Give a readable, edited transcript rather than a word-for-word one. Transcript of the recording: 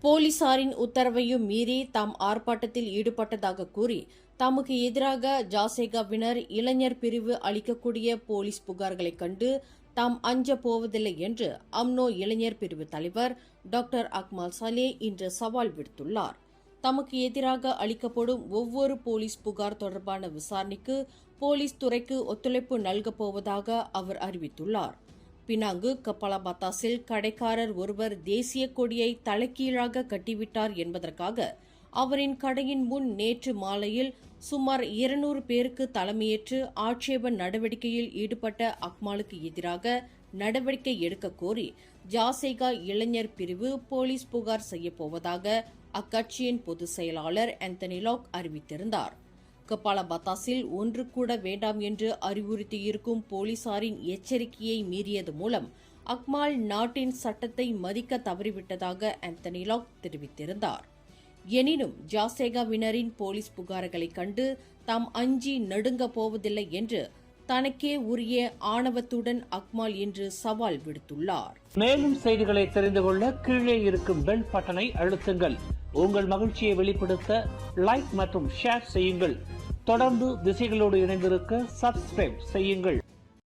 போலீசாரின் உத்தரவையும் மீறி தாம் ஆர்ப்பாட்டத்தில் ஈடுபட்டதாக கூறி தமக்கு எதிராக ஜாசேகாவினர் இளைஞர் பிரிவு அளிக்கக்கூடிய போலீஸ் புகார்களைக் கண்டு தாம் அஞ்ச போவதில்லை என்று அம்னோ இளைஞர் பிரிவு தலைவர் டாக்டர் அக்மால் சலே இன்று சவால் விடுத்துள்ளார். தமக்கு எதிராக அளிக்கப்படும் ஒவ்வொரு போலீஸ் புகார் தொடர்பான விசாரணைக்கு போலீஸ் துறைக்கு ஒத்துழைப்பு நல்கப் போவதாக அவர் அறிவித்துள்ளார். பினாங்கு கப்பாலா பத்தாஸில் கடைக்காரர் ஒருவர் தேசிய கொடியை தலைகீழாக கட்டிவிட்டார் என்பதற்காக அவரின் கடையின் முன் நேற்று மாலையில் சுமார் 200 பேருக்கு தலைமையேற்று ஆட்சேப நடவடிக்கையில் ஈடுபட்ட அக்மாலுக்கு எதிராக நடவடிக்கை எடுக்க கோரி ஜாசேகா இளைஞர் பிரிவு போலீஸ் புகார் செய்யப்போவதாக அக்கட்சியின் பொதுச் செயலாளர் ஆந்தனி லாக் அறிவித்திருந்தார். கப்பாலா பத்தாஸில் ஒன்று கூட வேண்டாம் என்று அறிவுறுத்தியிருக்கும் போலீசாரின் எச்சரிக்கையை மீறியது மூலம் அக்மால் நாட்டின் சட்டத்தை மதிக்க தவறிவிட்டதாக ஆந்தனி லாக் தெரிவித்திருந்தார். எனினும் ஜாசேகாவினரின் போலீஸ் புகார்களைக் கண்டு தாம் அஞ்சி நடுங்கப் போவதில்லை என்று தனக்கே உரிய ஆணவத்துடன் அக்மால் இன்று சவால் விடுத்துள்ளார். மேலும் செய்திகளை தெரிந்து கொள்ள கீழே இருக்கும் பெல் பட்டனை அழுத்துங்கள். உங்கள் மகிழ்ச்சியை வெளிப்படுத்த லைக் மற்றும் ஷேர் செய்யுங்கள். தொடர்ந்து திசைகளோடு இணைந்திருக்க சப்ஸ்கிரைப் செய்யுங்கள்.